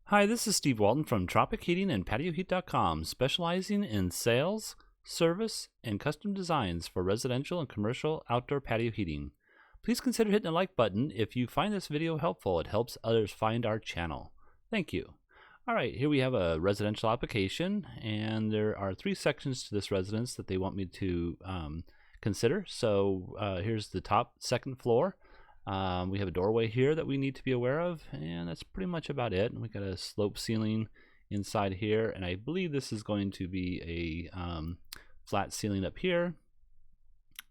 Hi, this is Steve Walton from Tropic Heating and PatioHeat.com, specializing in sales, service, and custom designs for residential and commercial outdoor patio heating. Please consider hitting the like button if you find this video helpful. It helps others find our channel. Thank you. All right, here we have a residential application, and there are 3 sections to this residence that they want me to consider. So here's the top, second floor. We have a doorway here that we need to be aware of, and that's pretty much about it. And we got a slope ceiling inside here, and I believe this is going to be a flat ceiling up here.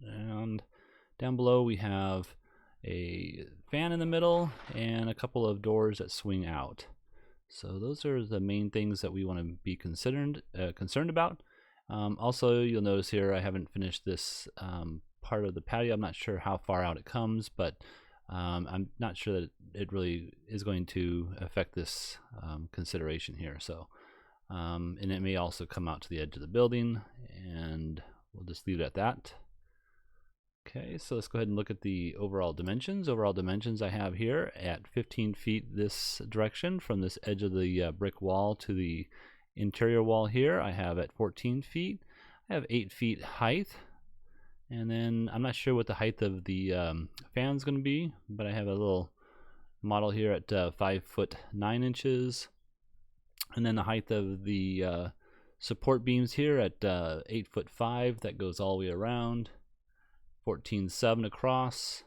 And down below we have a fan in the middle and a couple of doors that swing out. So those are the main things that we want to be concerned about. Also, you'll notice here I haven't finished this part of the patio. I'm not sure how far out it comes, but I'm not sure that it really is going to affect this consideration here. So, and it may also come out to the edge of the building, and we'll just leave it at that. Okay, so let's go ahead and look at the overall dimensions. Overall dimensions I have here at 15 feet this direction from this edge of the brick wall to the interior wall here. I have at 14 feet. I have 8 feet height. And then I'm not sure what the height of the fan is going to be, but I have a little model here at 5 foot 9 inches. And then the height of the support beams here at 8 foot 5, that goes all the way around. 14.7 across,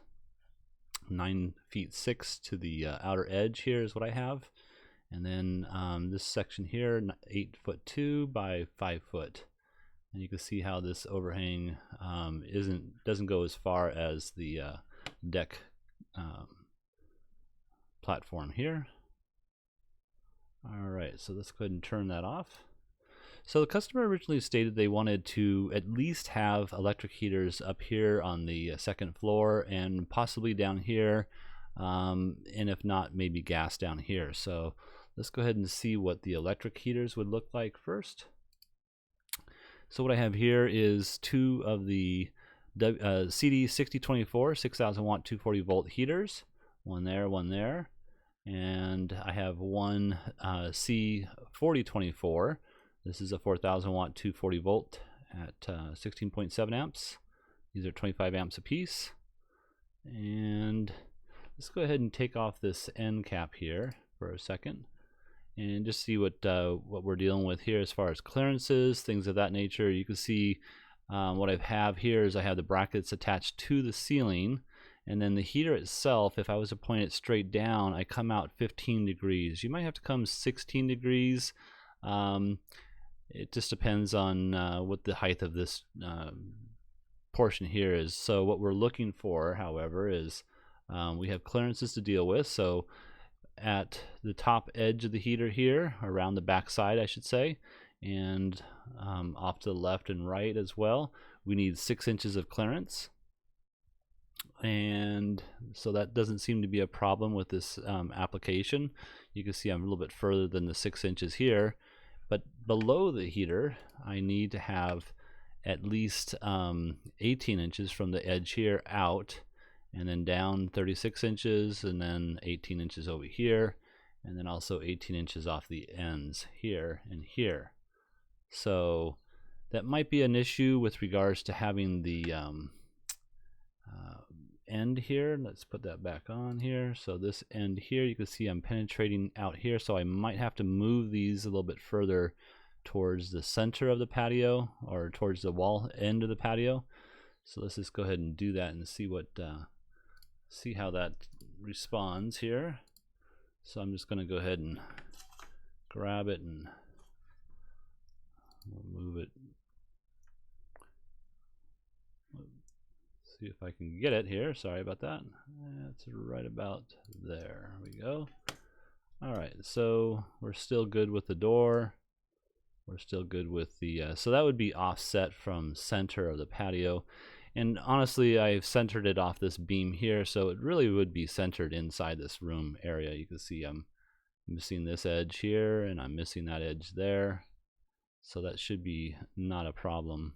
9 feet 6 to the outer edge here is what I have. And then this section here, 8 foot 2 by 5 foot. And you can see how this overhang doesn't go as far as the deck platform here. All right, so let's go ahead and turn that off. So the customer originally stated they wanted to at least have electric heaters up here on the second floor and possibly down here, and if not, maybe gas down here. So let's go ahead and see what the electric heaters would look like first. So what I have here is 2 of the CD6024 6000 watt 240 volt heaters, one there, and I have one C4024. This is a 4000 watt 240 volt at 16.7 amps. These are 25 amps a piece. And let's go ahead and take off this end cap here for a second and just see what we're dealing with here as far as clearances, things of that nature. You can see what I have here is I have the brackets attached to the ceiling, and then the heater itself, if I was to point it straight down, I come out 15 degrees. You might have to come 16 degrees. It just depends on what the height of this portion here is. So what we're looking for, however, is we have clearances to deal with. So at the top edge of the heater here, around the back side I should say, and off to the left and right as well, we need 6 inches of clearance. And so that doesn't seem to be a problem with this application. You can see I'm a little bit further than the 6 inches here. But below the heater, I need to have at least 18 inches from the edge here out, and then down 36 inches, and then 18 inches over here, and then also 18 inches off the ends here and here. So that might be an issue with regards to having the end here. Let's put that back on here. So this end here, you can see I'm penetrating out here, so I might have to move these a little bit further towards the center of the patio, or towards the wall end of the patio. So let's just go ahead and do that and see what see how that responds here. So I'm just going to go ahead and grab it and we'll move it. See if I can get it here. Sorry about that. That's right about there. We go. All right, so we're still good with the door. We're still good with the so that would be offset from center of the patio. And honestly, I've centered it off this beam here, so it really would be centered inside this room area. You can see I'm missing this edge here, and I'm missing that edge there. So that should be not a problem.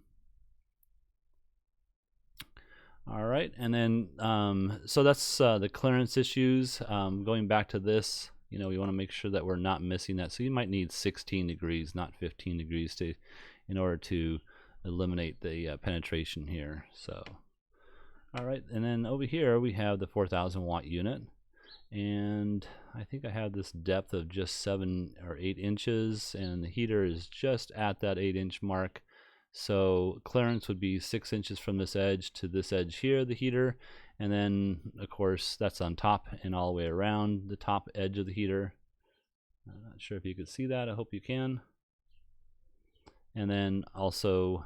All right, and then so that's the clearance issues. Going back to this You know, we want to make sure that we're not missing that. So you might need 16 degrees, not 15 degrees in order to eliminate the penetration here. So, all right, and then over here we have the 4,000 watt unit, and I think I have this depth of just 7 or 8 inches, and the heater is just at that 8-inch mark. So clearance would be 6 inches from this edge to this edge here, the heater, and then of course that's on top and all the way around the top edge of the heater. I'm not sure if you could see that. I hope you can. And then also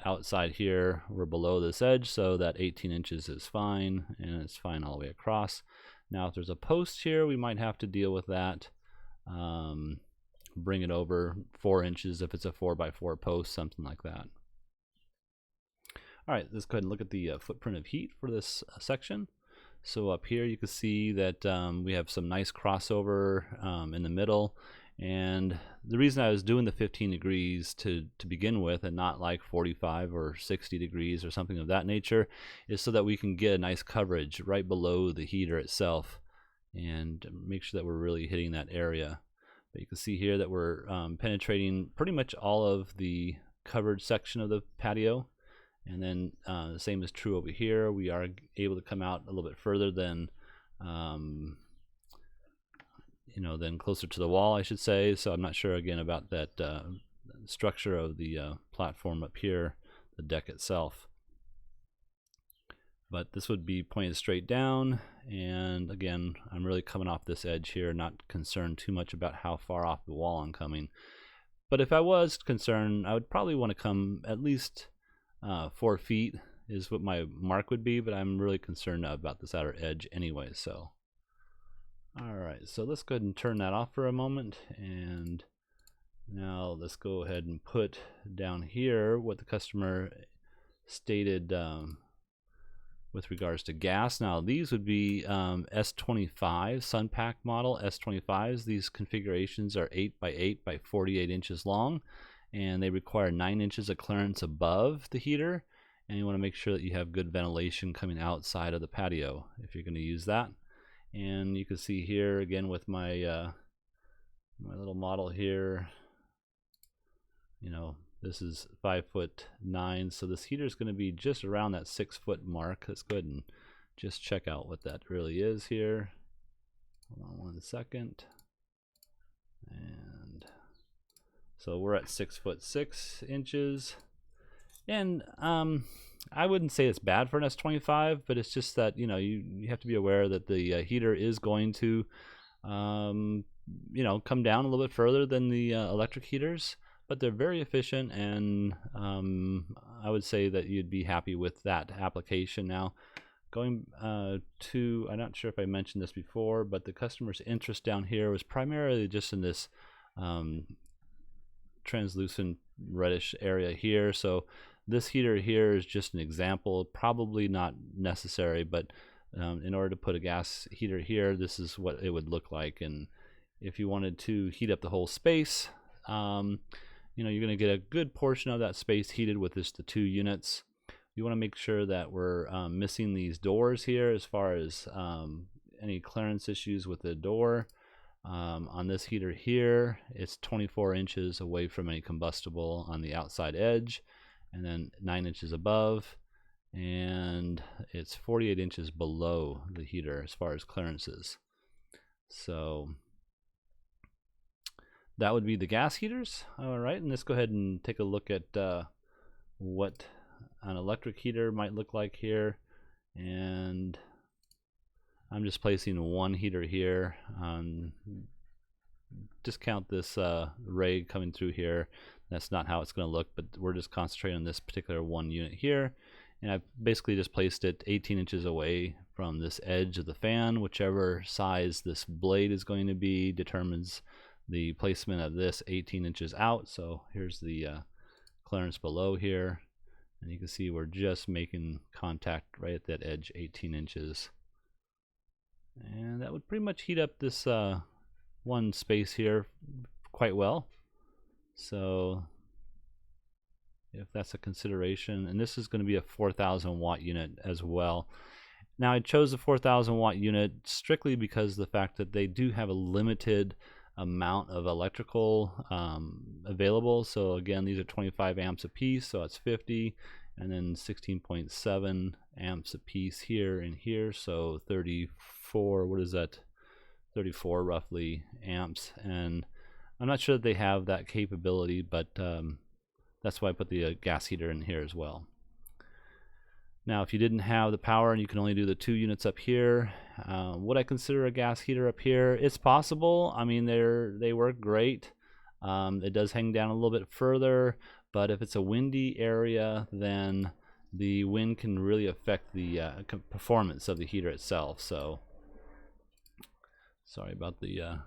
outside here, we're below this edge, so that 18 inches is fine, and it's fine all the way across. Now if there's a post here, we might have to deal with that. Bring it over 4 inches if it's a 4x4 post, something like that. All right, let's go ahead and look at the footprint of heat for this section. So up here you can see that we have some nice crossover in the middle. And the reason I was doing the 15 degrees to begin with and not like 45 or 60 degrees or something of that nature is so that we can get a nice coverage right below the heater itself and make sure that we're really hitting that area. But you can see here that we're penetrating pretty much all of the covered section of the patio. And then the same is true over here. We are able to come out a little bit further than then closer to the wall, I should say. So I'm not sure again about that structure of the platform up here, the deck itself. But this would be pointed straight down, and again, I'm really coming off this edge here, not concerned too much about how far off the wall I'm coming. But if I was concerned, I would probably want to come at least 4 feet is what my mark would be, but I'm really concerned about this outer edge anyway. So alright, so let's go ahead and turn that off for a moment, and now let's go ahead and put down here what the customer stated with regards to gas. Now these would be S25 Sunpack model S25s. These configurations are 8x8 by 48 inches long, and they require 9 inches of clearance above the heater, and you want to make sure that you have good ventilation coming outside of the patio if you're going to use that. And you can see here again with my my little model here, this is 5'9", so this heater is going to be just around that 6-foot mark. Let's go ahead and just check out what that really is here. Hold on 1 second. And so we're at 6'6" inches, and I wouldn't say it's bad for an S25, but it's just that you have to be aware that the heater is going to come down a little bit further than the electric heaters, but they're very efficient, and I would say that you'd be happy with that application. Now going to, I'm not sure if I mentioned this before, but the customer's interest down here was primarily just in this translucent reddish area here. So this heater here is just an example, probably not necessary, but in order to put a gas heater here, this is what it would look like. And if you wanted to heat up the whole space, you're going to get a good portion of that space heated with just the 2 units. You want to make sure that we're missing these doors here as far as any clearance issues with the door. On this heater here, it's 24 inches away from any combustible on the outside edge, and then 9 inches above, and it's 48 inches below the heater as far as clearances. So that would be the gas heaters. All right, and let's go ahead and take a look at what an electric heater might look like here. And I'm just placing 1 heater here. Discount this ray coming through here. That's not how it's going to look, but we're just concentrating on this particular 1 unit here. And I've basically just placed it 18 inches away from this edge of the fan. Whichever size this blade is going to be determines the placement of this 18 inches out. So here's the clearance below here, and you can see we're just making contact right at that edge, 18 inches. And that would pretty much heat up this one space here quite well. So if that's a consideration, and this is going to be a 4,000 watt unit as well. Now I chose the 4,000 watt unit strictly because of the fact that they do have a limited amount of electrical available. So again, these are 25 amps a piece, so it's 50, and then 16.7 amps a piece here and here, so 34, what is that, 34 roughly amps. And I'm not sure that they have that capability, but that's why I put the gas heater in here as well. Now if you didn't have the power and you can only do the 2 units up here, would I consider a gas heater up here? It's possible. I mean, they work great. It does hang down a little bit further, but if it's a windy area, then the wind can really affect the performance of the heater itself. So sorry about the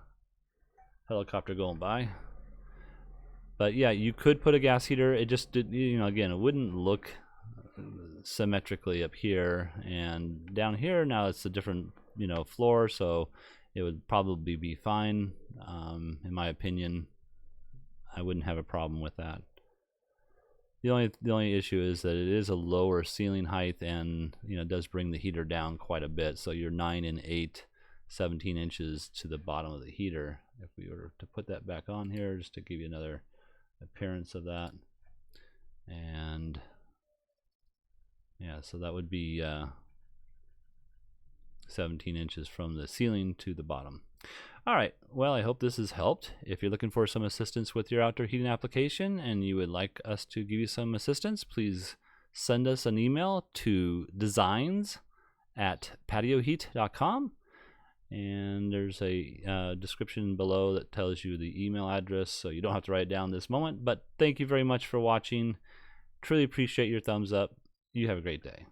helicopter going by. But yeah, you could put a gas heater. It just did, you know, again, it wouldn't look symmetrically up here, and down here now it's a different, you know, floor, so it would probably be fine. In my opinion, I wouldn't have a problem with that. The only issue is that it is a lower ceiling height, and you know, it does bring the heater down quite a bit. So you're 9 and 8, 17 inches to the bottom of the heater. If we were to put that back on here, just to give you another appearance of that, and yeah, so that would be 17 inches from the ceiling to the bottom. All right, well, I hope this has helped. If you're looking for some assistance with your outdoor heating application and you would like us to give you some assistance, please send us an email to designs@patioheat.com. And there's a description below that tells you the email address, so you don't have to write it down this moment. But thank you very much for watching. Truly appreciate your thumbs up. You have a great day.